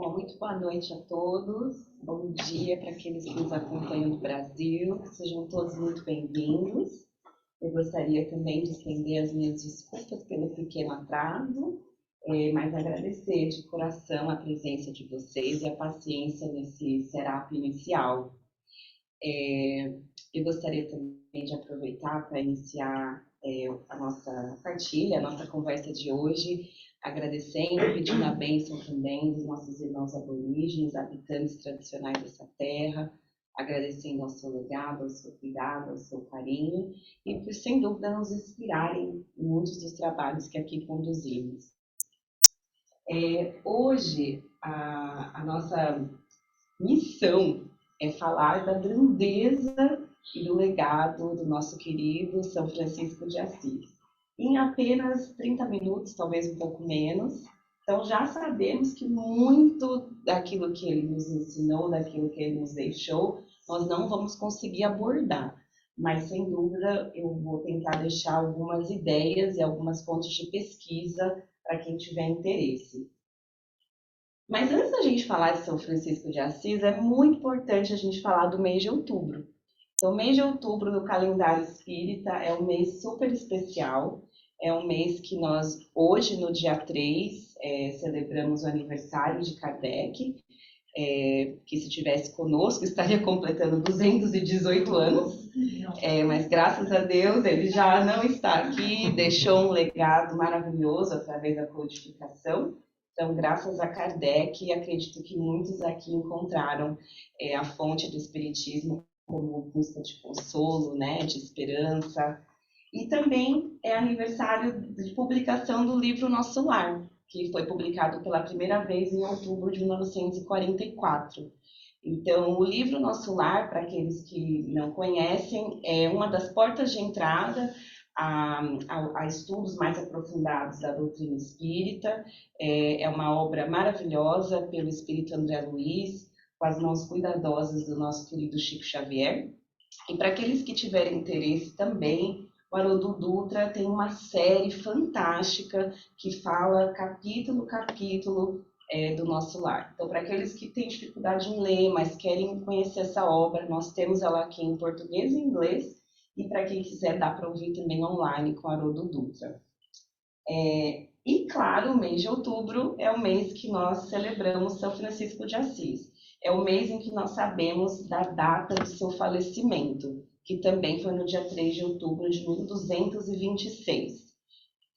Bom, muito boa noite a todos. Bom dia para aqueles que nos acompanham do Brasil. Sejam todos muito bem-vindos. Eu gostaria também de estender as minhas desculpas pelo pequeno atraso, mas agradecer de coração a presença de vocês e a paciência nesse setup inicial. Eu gostaria também de aproveitar para iniciar a nossa partilha, a nossa conversa de hoje, agradecendo, pedindo a bênção também dos nossos irmãos aborígenes, habitantes tradicionais dessa terra, agradecendo ao seu legado, ao seu cuidado, ao seu carinho e por, sem dúvida, nos inspirarem em muitos dos trabalhos que aqui conduzimos. Hoje, a nossa missão é falar da grandeza e do legado do nosso querido São Francisco de Assis. Em apenas 30 minutos, talvez um pouco menos. Então já sabemos que muito daquilo que ele nos ensinou, daquilo que ele nos deixou, nós não vamos conseguir abordar. Mas, sem dúvida, eu vou tentar deixar algumas ideias e algumas fontes de pesquisa para quem tiver interesse. Mas antes da gente falar de São Francisco de Assis, é muito importante a gente falar do mês de outubro. Então, o mês de outubro do calendário espírita é um mês super especial. É um mês que nós, hoje, no dia 3, celebramos o aniversário de Kardec, que se estivesse conosco estaria completando 218 anos, mas graças a Deus ele já não está aqui, deixou um legado maravilhoso através da codificação. Então, graças a Kardec, acredito que muitos aqui encontraram a fonte do Espiritismo como busca de consolo, né, de esperança. E também é aniversário de publicação do livro Nosso Lar, que foi publicado pela primeira vez em outubro de 1944. Então, o livro Nosso Lar, para aqueles que não conhecem, é uma das portas de entrada a estudos mais aprofundados da doutrina espírita. É uma obra maravilhosa pelo espírito André Luiz, com as mãos cuidadosas do nosso querido Chico Xavier. E para aqueles que tiverem interesse também, o Haroldo Dutra tem uma série fantástica que fala capítulo a capítulo do Nosso Lar. Então, para aqueles que têm dificuldade em ler, mas querem conhecer essa obra, nós temos ela aqui em português e inglês, e para quem quiser dá para ouvir também online com o Haroldo Dutra. E claro, o mês de outubro é o mês que nós celebramos São Francisco de Assis. É o mês em que nós sabemos da data do seu falecimento, que também foi no dia 3 de outubro de 1226.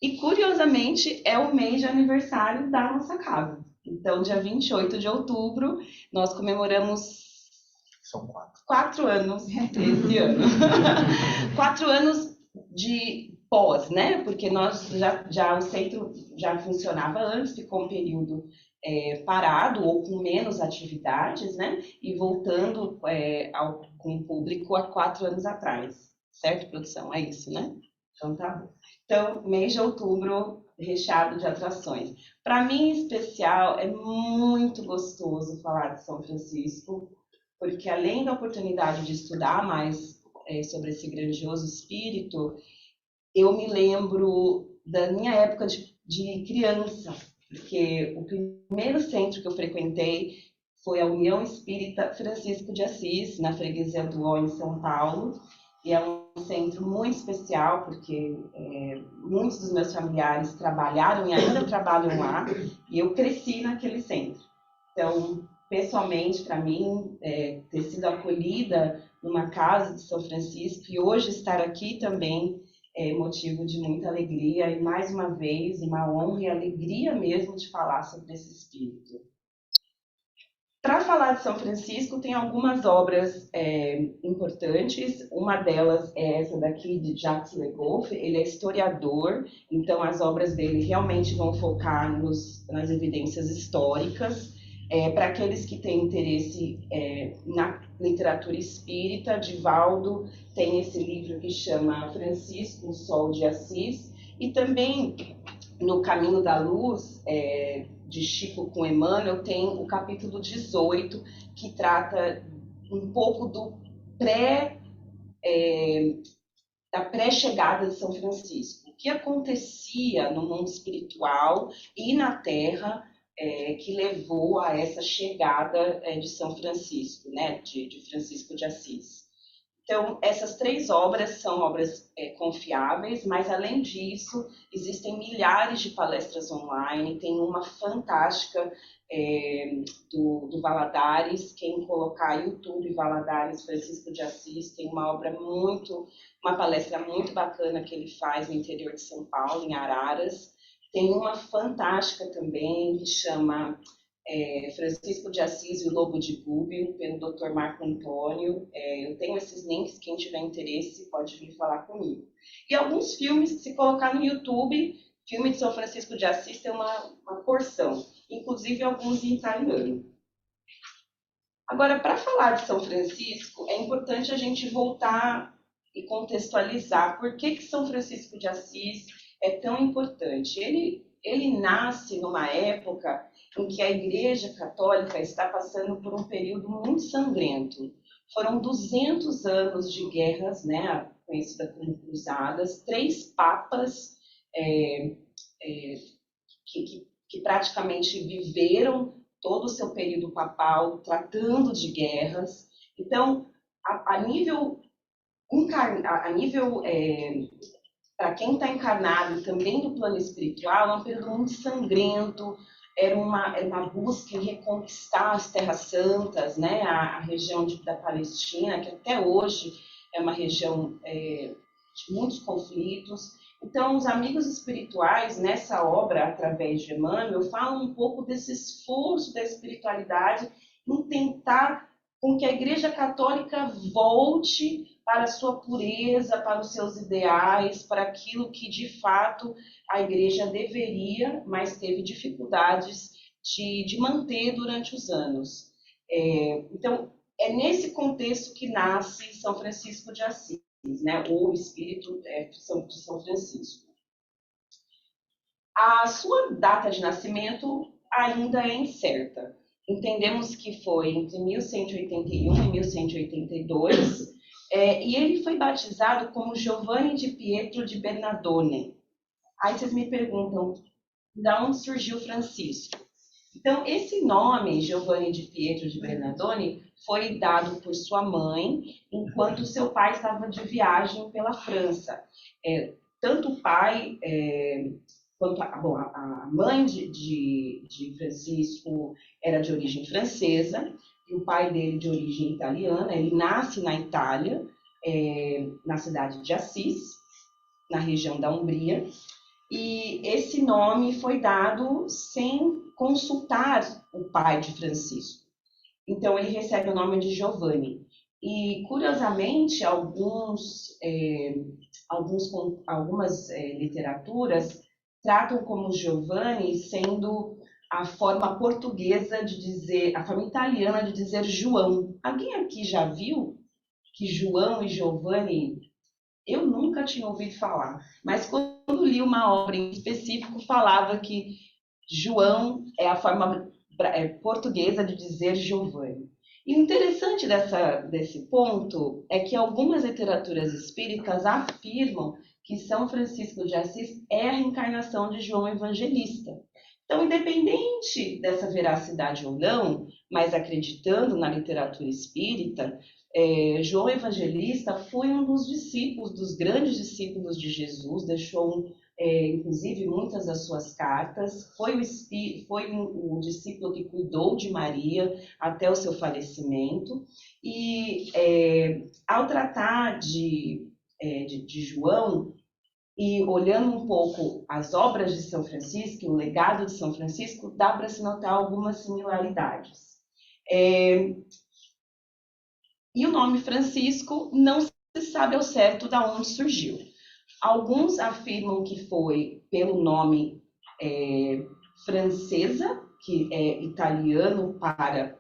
E, curiosamente, é o mês de aniversário da nossa casa. Então, dia 28 de outubro, nós comemoramos... São 4 anos esse ano. 4 anos de pós, né? Porque nós já o centro já funcionava antes, ficou um período parado ou com menos atividades, né? E voltando com o público há 4 anos atrás. Certo, produção? É isso, né? Então tá bom. Então, mês de outubro recheado de atrações. Para mim, em especial, é muito gostoso falar de São Francisco, porque além da oportunidade de estudar mais sobre esse grandioso espírito, eu me lembro da minha época de criança, porque o primeiro centro que eu frequentei foi a União Espírita Francisco de Assis, na freguesia do Ó, em São Paulo, e é um centro muito especial, porque muitos dos meus familiares trabalharam e ainda trabalham lá, e eu cresci naquele centro. Então, pessoalmente, para mim, ter sido acolhida numa casa de São Francisco e hoje estar aqui também é motivo de muita alegria e, mais uma vez, uma honra e alegria mesmo de falar sobre esse espírito. Para falar de São Francisco, tem algumas obras importantes. Uma delas é essa daqui, de Jacques Le Goff. Ele é historiador, então as obras dele realmente vão focar nas evidências históricas. Para aqueles que têm interesse na literatura espírita, Divaldo tem esse livro que chama Francisco, o Sol de Assis, e também no Caminho da Luz, de Chico com Emmanuel, tem o capítulo 18, que trata um pouco da pré-chegada de São Francisco. O que acontecia no mundo espiritual e na Terra que levou a essa chegada de São Francisco, né, de Francisco de Assis. Então, essas 3 obras são obras confiáveis, mas, além disso, existem milhares de palestras online. Tem uma fantástica do Valadares. Quem colocar YouTube Valadares Francisco de Assis, tem uma palestra muito bacana que ele faz no interior de São Paulo, em Araras. Tem uma fantástica também que chama Francisco de Assis e o Lobo de Gúbio, pelo Dr. Marco Antônio. Eu tenho esses links, quem tiver interesse pode vir falar comigo. E alguns filmes, se colocar no YouTube, filme de São Francisco de Assis tem uma porção, inclusive alguns em italiano. Agora, para falar de São Francisco, é importante a gente voltar e contextualizar por que São Francisco de Assis é tão importante. Ele nasce numa época em que a Igreja Católica está passando por um período muito sangrento. Foram 200 anos de guerras, né, conhecida como cruzadas, 3 papas que praticamente viveram todo o seu período papal tratando de guerras. Então, a nível para quem está encarnado e também do plano espiritual, é um período muito sangrento. Era uma busca em reconquistar as Terras Santas, né? A região da Palestina, que até hoje é uma região de muitos conflitos. Então, os amigos espirituais, nessa obra, através de Emmanuel, falam um pouco desse esforço da espiritualidade em tentar com que a Igreja Católica volte para a sua pureza, para os seus ideais, para aquilo que, de fato, a Igreja deveria, mas teve dificuldades de manter durante os anos. Então, é nesse contexto que nasce São Francisco de Assis, né? O espírito de São Francisco. A sua data de nascimento ainda é incerta. Entendemos que foi entre 1181 e 1182, e ele foi batizado como Giovanni di Pietro di Bernardone. Aí vocês me perguntam, de onde surgiu Francisco? Então, esse nome, Giovanni di Pietro di Bernardone, foi dado por sua mãe enquanto seu pai estava de viagem pela França. Tanto o pai quanto a mãe de Francisco era de origem francesa e o pai dele de origem italiana. Ele nasce na Itália, na cidade de Assis, na região da Umbria, e esse nome foi dado sem consultar o pai de Francisco. Então ele recebe o nome de Giovanni. E, curiosamente, algumas literaturas tratam como Giovanni sendo a forma portuguesa de dizer, a forma italiana de dizer João. Alguém aqui já viu que João e Giovanni? Eu nunca tinha ouvido falar, mas quando li uma obra em específico, falava que João é a forma portuguesa de dizer Giovanni. E o interessante desse ponto é que algumas literaturas espíritas afirmam que São Francisco de Assis é a reencarnação de João Evangelista. Então, independente dessa veracidade ou não, mas acreditando na literatura espírita, João Evangelista foi um dos discípulos, dos grandes discípulos de Jesus, deixou inclusive muitas das suas cartas, foi o discípulo que cuidou de Maria até o seu falecimento, e ao tratar de João, e olhando um pouco as obras de São Francisco, o legado de São Francisco, dá para se notar algumas similaridades. E o nome Francisco não se sabe ao certo de onde surgiu. Alguns afirmam que foi pelo nome Francesa, que é italiano para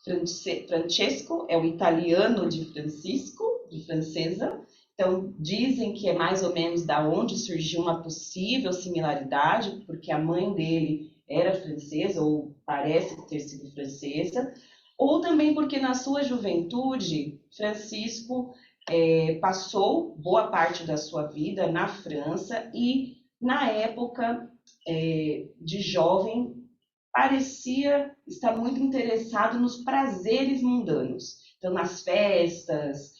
Francesco, é o italiano de Francisco, de Francesa. Então, dizem que é mais ou menos da onde surgiu uma possível similaridade, porque a mãe dele era francesa, ou parece ter sido francesa, ou também porque na sua juventude, Francisco passou boa parte da sua vida na França e, na época de jovem, parecia estar muito interessado nos prazeres mundanos. Então, nas festas,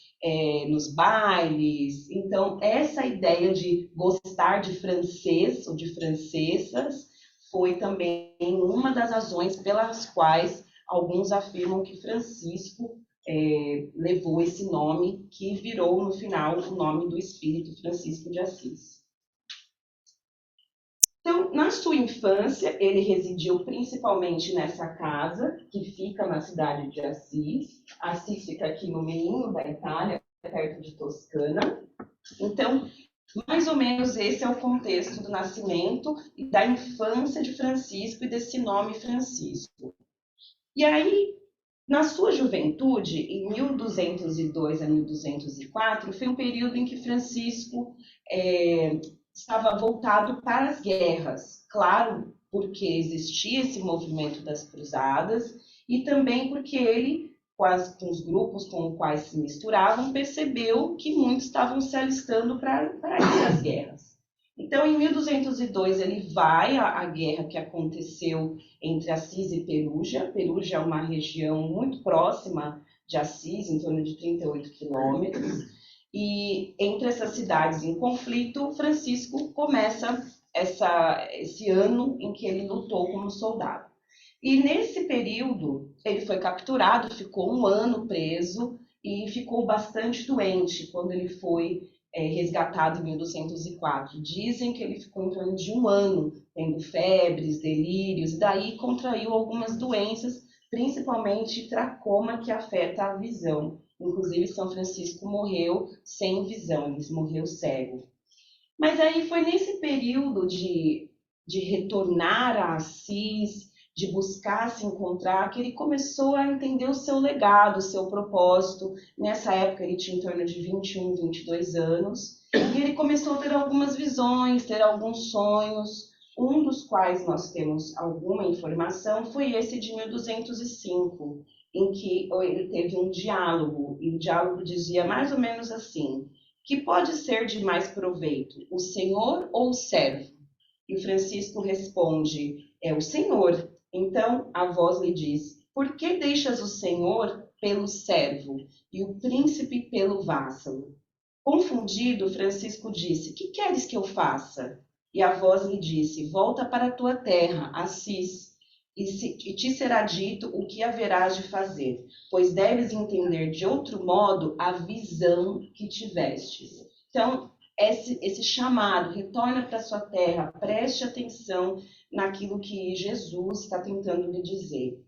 nos bailes. Então, essa ideia de gostar de francês ou de francesas foi também uma das razões pelas quais alguns afirmam que Francisco levou esse nome, que virou, no final, o nome do espírito Francisco de Assis. Então, na sua infância, ele residiu principalmente nessa casa, que fica na cidade de Assis. Assis fica aqui no meio da Itália, perto de Toscana. Então, mais ou menos esse é o contexto do nascimento e da infância de Francisco e desse nome Francisco. E aí, na sua juventude, em 1202 a 1204, foi um período em que Francisco estava voltado para as guerras. Claro, porque existia esse movimento das cruzadas e também porque ele, com os grupos com os quais se misturavam, percebeu que muitos estavam se alistando para ir às guerras. Então, em 1202, ele vai à guerra que aconteceu entre Assis e Perugia. Perugia é uma região muito próxima de Assis, em torno de 38 quilômetros. E entre essas cidades em conflito, Francisco começa esse ano em que ele lutou como soldado. E nesse período, ele foi capturado, ficou um ano preso e ficou bastante doente quando ele foi resgatado em 1204. Dizem que ele ficou em torno de um ano, tendo febres, delírios, e daí contraiu algumas doenças, principalmente tracoma, que afeta a visão. Inclusive, São Francisco morreu sem visão, ele morreu cego. Mas aí foi nesse período de retornar a Assis, de buscar se encontrar, que ele começou a entender o seu legado, o seu propósito. Nessa época ele tinha em torno de 21, 22 anos, e ele começou a ter algumas visões, ter alguns sonhos, um dos quais nós temos alguma informação foi esse de 1205, em que ele teve um diálogo, e o diálogo dizia mais ou menos assim: que pode ser de mais proveito, o Senhor ou o servo? E o Francisco responde: é o Senhor. Então a voz lhe diz: por que deixas o Senhor pelo servo e o príncipe pelo vassalo? Confundido, Francisco disse: que queres que eu faça? E a voz lhe disse: volta para a tua terra, Assis, e te será dito o que haverás de fazer, pois deves entender de outro modo a visão que tivestes. Então, esse chamado, retorna para a sua terra, preste atenção naquilo que Jesus está tentando lhe dizer.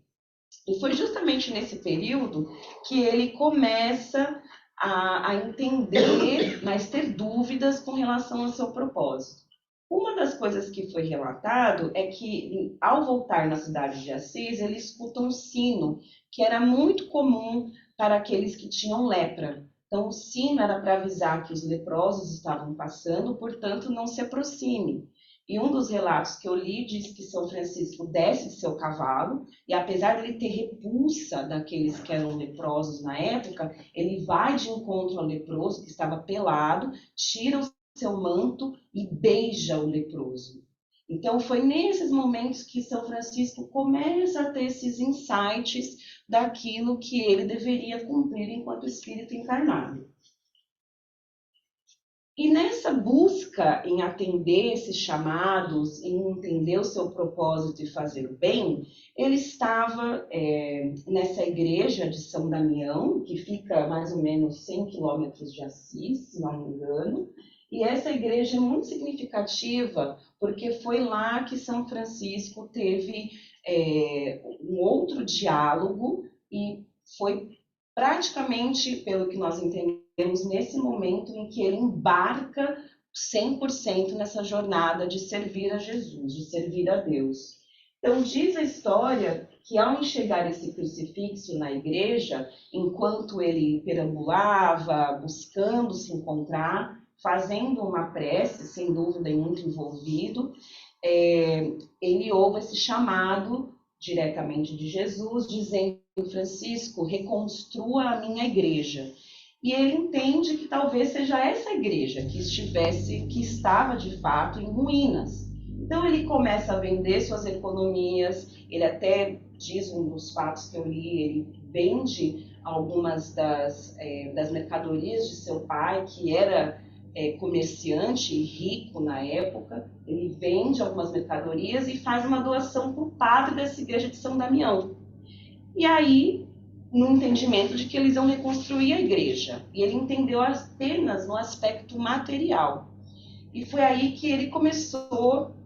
E foi justamente nesse período que ele começa a entender, mas ter dúvidas com relação ao seu propósito. Uma das coisas que foi relatado é que, ao voltar na cidade de Assis, ele escuta um sino, que era muito comum para aqueles que tinham lepra. Então, o sino era para avisar que os leprosos estavam passando, portanto, não se aproxime. E um dos relatos que eu li diz que São Francisco desce de seu cavalo, e apesar de ele ter repulsa daqueles que eram leprosos na época, ele vai de encontro ao leproso, que estava pelado, tira o seu manto e beija o leproso. Então, foi nesses momentos que São Francisco começa a ter esses insights daquilo que ele deveria cumprir enquanto espírito encarnado. E nessa busca em atender esses chamados, em entender o seu propósito e fazer o bem, ele estava nessa igreja de São Damião, que fica mais ou menos 100 quilômetros de Assis, se não me engano. E essa igreja é muito significativa, porque foi lá que São Francisco teve um outro diálogo e foi praticamente, pelo que nós entendemos, nesse momento em que ele embarca 100% nessa jornada de servir a Jesus, de servir a Deus. Então, diz a história que ao enxergar esse crucifixo na igreja, enquanto ele perambulava, buscando se encontrar, fazendo uma prece, sem dúvida e muito envolvido, ele ouve esse chamado diretamente de Jesus, dizendo: Francisco, reconstrua a minha igreja. E ele entende que talvez seja essa igreja que estava de fato em ruínas. Então ele começa a vender suas economias, ele até diz um dos fatos que eu li, ele vende algumas das mercadorias de seu pai, que era comerciante e rico na época, ele vende algumas mercadorias e faz uma doação para o padre dessa igreja de São Damião. E aí, no entendimento de que eles iam reconstruir a igreja, e ele entendeu apenas no aspecto material. E foi aí que ele começou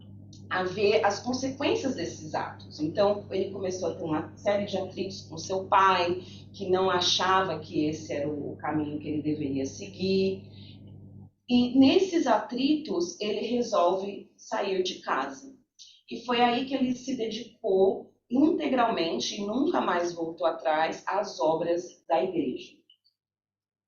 a ver as consequências desses atos. Então, ele começou a ter uma série de atritos com seu pai, que não achava que esse era o caminho que ele deveria seguir. E nesses atritos, ele resolve sair de casa. E foi aí que ele se dedicou integralmente e nunca mais voltou atrás às obras da igreja.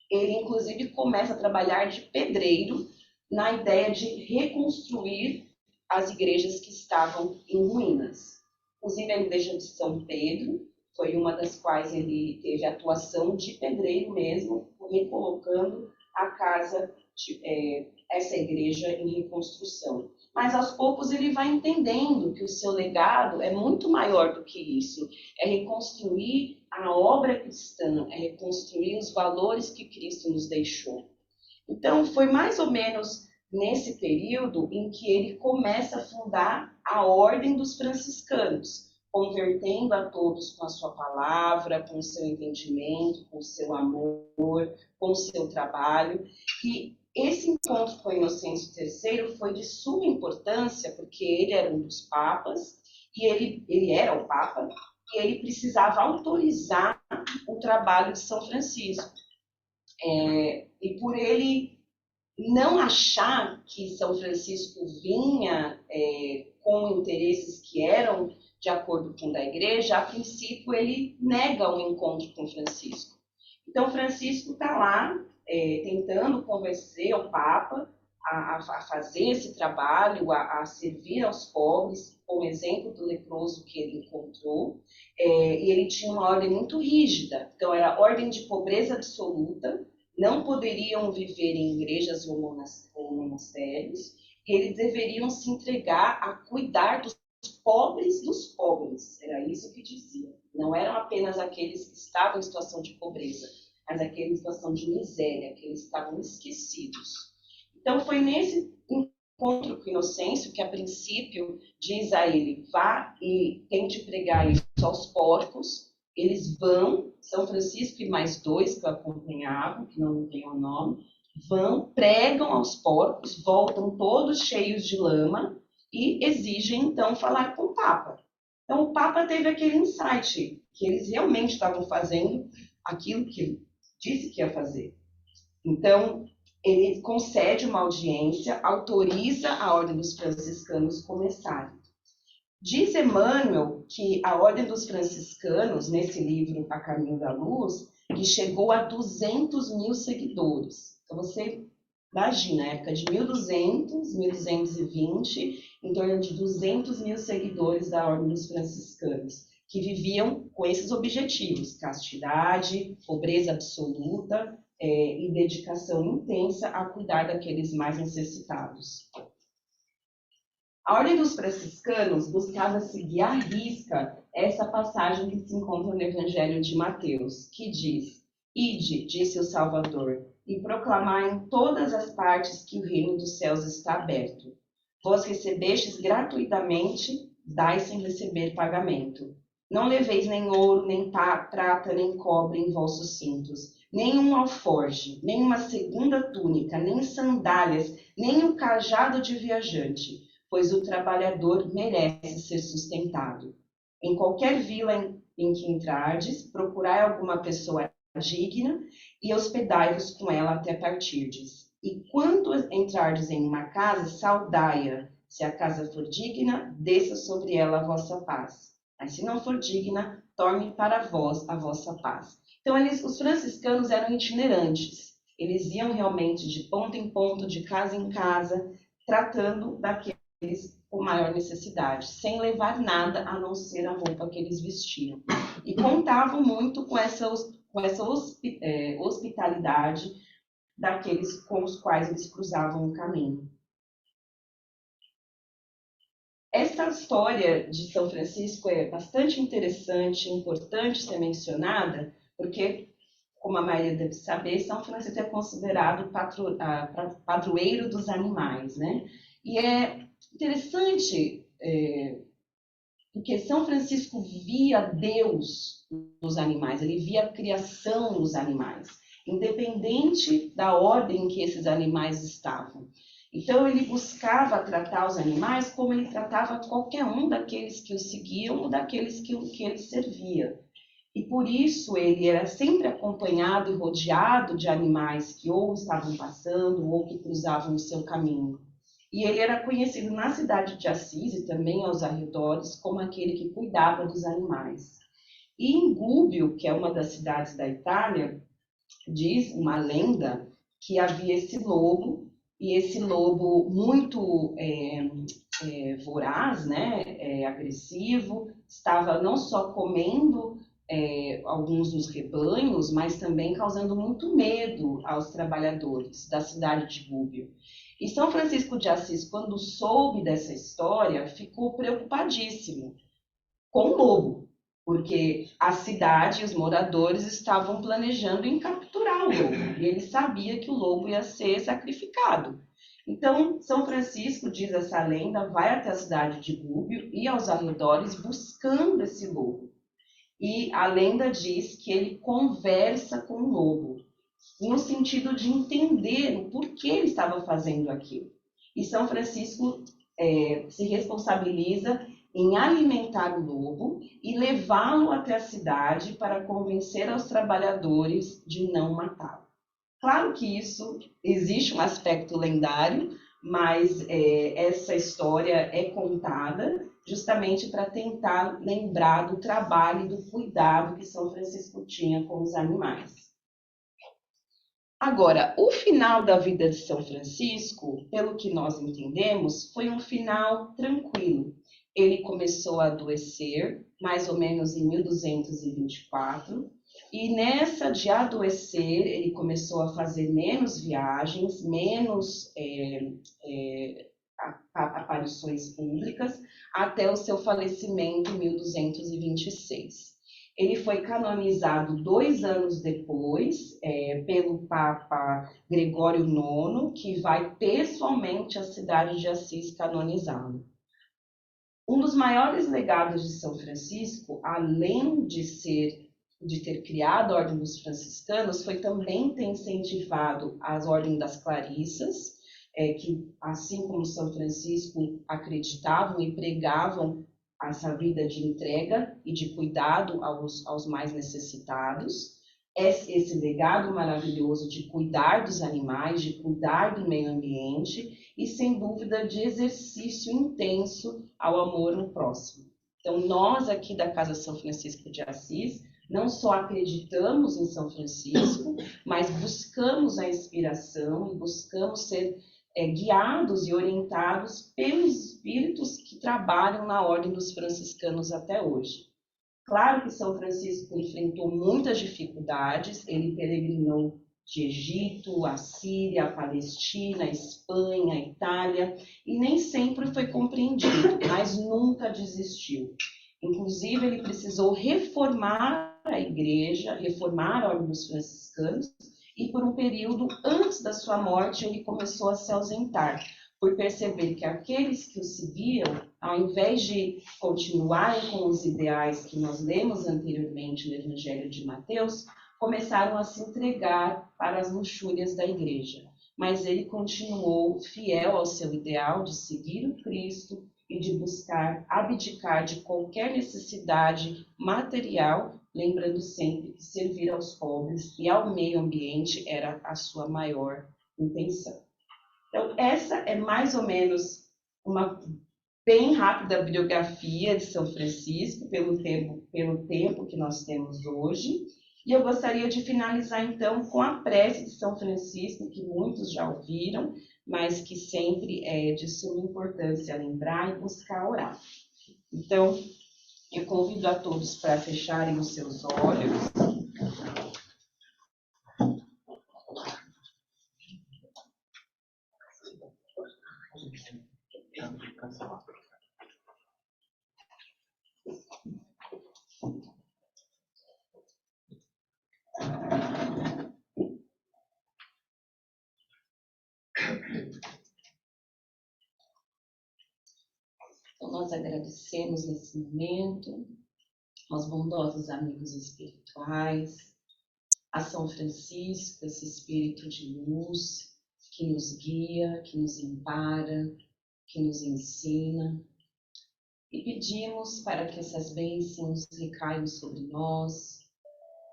Ele, inclusive, começa a trabalhar de pedreiro na ideia de reconstruir as igrejas que estavam em ruínas. Inclusive, a igreja de São Pedro foi uma das quais ele teve atuação de pedreiro mesmo, recolocando a casa, essa igreja em reconstrução. Mas aos poucos ele vai entendendo que o seu legado é muito maior do que isso. É reconstruir a obra cristã, é reconstruir os valores que Cristo nos deixou. Então, foi mais ou menos nesse período em que ele começa a fundar a Ordem dos Franciscanos, convertendo a todos com a sua palavra, com o seu entendimento, com o seu amor, com o seu trabalho. E esse encontro com Inocêncio III foi de suma importância, porque ele era um dos papas, e ele era o papa, e ele precisava autorizar o trabalho de São Francisco. E por ele não achar que São Francisco vinha com interesses que eram de acordo com o da igreja, a princípio ele nega o encontro com Francisco. Então Francisco está lá tentando convencer o Papa a fazer esse trabalho, a servir aos pobres, com o exemplo do leproso que ele encontrou, e ele tinha uma ordem muito rígida, então era ordem de pobreza absoluta, não poderiam viver em igrejas ou monastérios, e eles deveriam se entregar a cuidar dos pobres, era isso que dizia. Não eram apenas aqueles que estavam em situação de pobreza, mas aqueles em situação de miséria, aqueles que estavam esquecidos. Então foi nesse encontro com Inocêncio que a princípio diz a ele, vá e tente pregar isso aos porcos. Eles vão, São Francisco e mais dois que o acompanhavam, que não tem o nome, vão, pregam aos porcos, voltam todos cheios de lama e exigem então falar com o Papa. Então o Papa teve aquele insight, que eles realmente estavam fazendo aquilo que ele disse que ia fazer. Então ele concede uma audiência, autoriza a Ordem dos Franciscanos começarem. Diz Emmanuel que a Ordem dos Franciscanos, nesse livro A Caminho da Luz, que chegou a 200 mil seguidores. Então você imagina, na época de 1200, 1220, em torno de 200 mil seguidores da Ordem dos Franciscanos, que viviam com esses objetivos, castidade, pobreza absoluta e dedicação intensa a cuidar daqueles mais necessitados. A Ordem dos Franciscanos buscava seguir à risca essa passagem que se encontra no Evangelho de Mateus, que diz: Ide, disse o Salvador, e proclamai em todas as partes que o reino dos céus está aberto. Vós recebestes gratuitamente, dai sem receber pagamento. Não leveis nem ouro, nem prata, nem cobre em vossos cintos, nem um alforje, nem uma segunda túnica, nem sandálias, nem um cajado de viajante, pois o trabalhador merece ser sustentado. Em qualquer vila em que entrardes, procurai alguma pessoa digna e hospedai-vos com ela até partirdes. E quando entrardes em uma casa, saudai-a. Se a casa for digna, desça sobre ela a vossa paz. Mas se não for digna, torne para vós a vossa paz. Então, os franciscanos eram itinerantes. Eles iam realmente de ponto em ponto, de casa em casa, tratando daqueles com maior necessidade, sem levar nada a não ser a roupa que eles vestiam. E contavam muito com essa hospitalidade daqueles com os quais eles cruzavam o caminho. Essa história de São Francisco é bastante interessante, importante ser mencionada, porque, como a maioria deve saber, São Francisco é considerado padroeiro dos animais, né? E é interessante, porque São Francisco via Deus nos animais, ele via a criação nos animais, independente da ordem em que esses animais estavam. Então, ele buscava tratar os animais como ele tratava qualquer um daqueles que o seguiam ou daqueles que ele servia. E por isso ele era sempre acompanhado e rodeado de animais que ou estavam passando ou que cruzavam o seu caminho. E ele era conhecido na cidade de Assis e também aos arredores como aquele que cuidava dos animais. E em Gúbio, que é uma das cidades da Itália, diz uma lenda que havia esse lobo, e esse lobo muito voraz, né, agressivo, estava não só comendo alguns dos rebanhos, mas também causando muito medo aos trabalhadores da cidade de Gúbio. E São Francisco de Assis, quando soube dessa história, ficou preocupadíssimo com o lobo, porque a cidade e os moradores estavam planejando em capturar o lobo, e ele sabia que o lobo ia ser sacrificado. Então, São Francisco, diz essa lenda, vai até a cidade de Gúbio e aos arredores buscando esse lobo. E a lenda diz que ele conversa com o lobo, no sentido de entender o porquê ele estava fazendo aquilo. E São Francisco se responsabiliza em alimentar o lobo e levá-lo até a cidade para convencer aos trabalhadores de não matá-lo. Claro que isso existe um aspecto lendário, mas essa história é contada justamente para tentar lembrar do trabalho e do cuidado que São Francisco tinha com os animais. Agora, o final da vida de São Francisco, pelo que nós entendemos, foi um final tranquilo. Ele começou a adoecer, mais ou menos em 1224, e nessa de adoecer, ele começou a fazer menos viagens, menos aparições públicas, até o seu falecimento em 1226. Ele foi canonizado 2 anos depois pelo Papa Gregório IX, que vai pessoalmente à cidade de Assis canonizá-lo. Um dos maiores legados de São Francisco, além de ter criado a Ordem dos Franciscanos, foi também ter incentivado as Ordens das Clarissas, que, assim como São Francisco, acreditavam e pregavam essa vida de entrega e de cuidado aos mais necessitados. Esse legado maravilhoso de cuidar dos animais, de cuidar do meio ambiente e, sem dúvida, de exercício intenso ao amor no próximo. Então, nós aqui da Casa São Francisco de Assis, não só acreditamos em São Francisco, mas buscamos a inspiração e buscamos ser guiados e orientados pelos espíritos que trabalham na Ordem dos Franciscanos até hoje. Claro que São Francisco enfrentou muitas dificuldades, ele peregrinou de Egito, a Síria, a Palestina, a Espanha, a Itália, e nem sempre foi compreendido, mas nunca desistiu. Inclusive, ele precisou reformar a igreja, reformar a Ordem dos Franciscanos, e por um período antes da sua morte, ele começou a se ausentar, por perceber que aqueles que o seguiam, ao invés de continuarem com os ideais que nós lemos anteriormente no Evangelho de Mateus, começaram a se entregar para as luxúrias da igreja. Mas ele continuou fiel ao seu ideal de seguir o Cristo e de buscar abdicar de qualquer necessidade material, lembrando sempre que servir aos pobres e ao meio ambiente era a sua maior intenção. Então, essa é mais ou menos uma bem rápida biografia de São Francisco, pelo tempo que nós temos hoje. E eu gostaria de finalizar, então, com a prece de São Francisco, que muitos já ouviram, mas que sempre é de suma importância lembrar e buscar orar. Então, eu convido a todos para fecharem os seus olhos. Então, nós agradecemos nesse momento aos bondosos amigos espirituais, a São Francisco, esse espírito de luz que nos guia, que nos ampara, que nos ensina. E pedimos para que essas bênçãos recaiam sobre nós,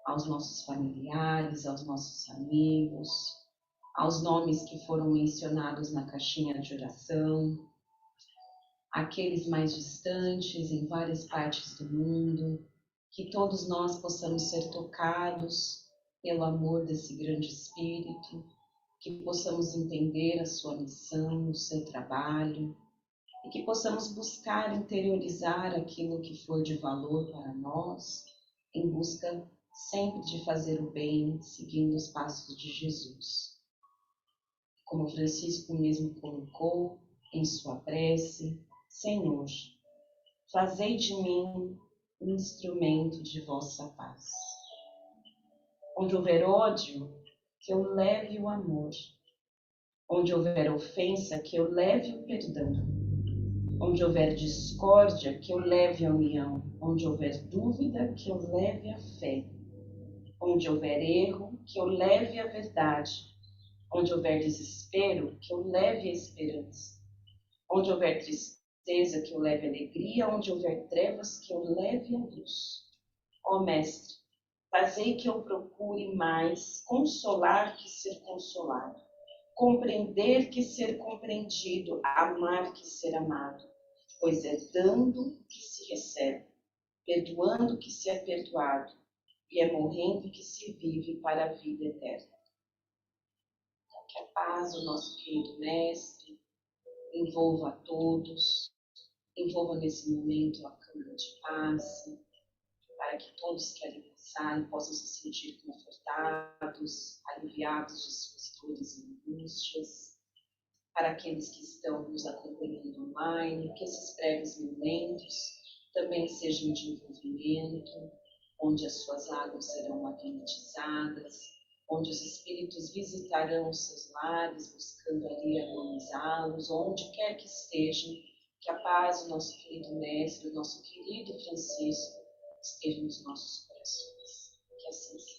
aos nossos familiares, aos nossos amigos, aos nomes que foram mencionados na caixinha de oração, aqueles mais distantes em várias partes do mundo, que todos nós possamos ser tocados pelo amor desse grande Espírito, que possamos entender a sua missão, o seu trabalho, e que possamos buscar interiorizar aquilo que for de valor para nós, em busca sempre de fazer o bem, seguindo os passos de Jesus. Como Francisco mesmo colocou em sua prece, Senhor, fazei de mim um instrumento de vossa paz. Onde houver ódio, que eu leve o amor. Onde houver ofensa, que eu leve o perdão. Onde houver discórdia, que eu leve a união. Onde houver dúvida, que eu leve a fé. Onde houver erro, que eu leve a verdade. Onde houver desespero, que eu leve a esperança. Onde houver tristeza, que eu leve a alegria. Onde houver trevas, que eu leve a luz. Ó Mestre, fazei que eu procure mais consolar que ser consolado, compreender que ser compreendido, amar que ser amado, pois é dando que se recebe, perdoando que se é perdoado, e é morrendo que se vive para a vida eterna. Que a paz do nosso querido Mestre envolva a todos, envolva nesse momento a câmara de passe, para que todos que ali passarem possam se sentir confortados, aliviados de suas dores e angústias. Para aqueles que estão nos acompanhando online, que esses breves momentos também sejam de envolvimento, onde as suas águas serão magnetizadas, onde os espíritos visitarão os seus lares, buscando ali harmonizá-los, onde quer que estejam, que a paz do nosso querido Mestre, do nosso querido Francisco, esteja nos nossos corações. Que assim seja.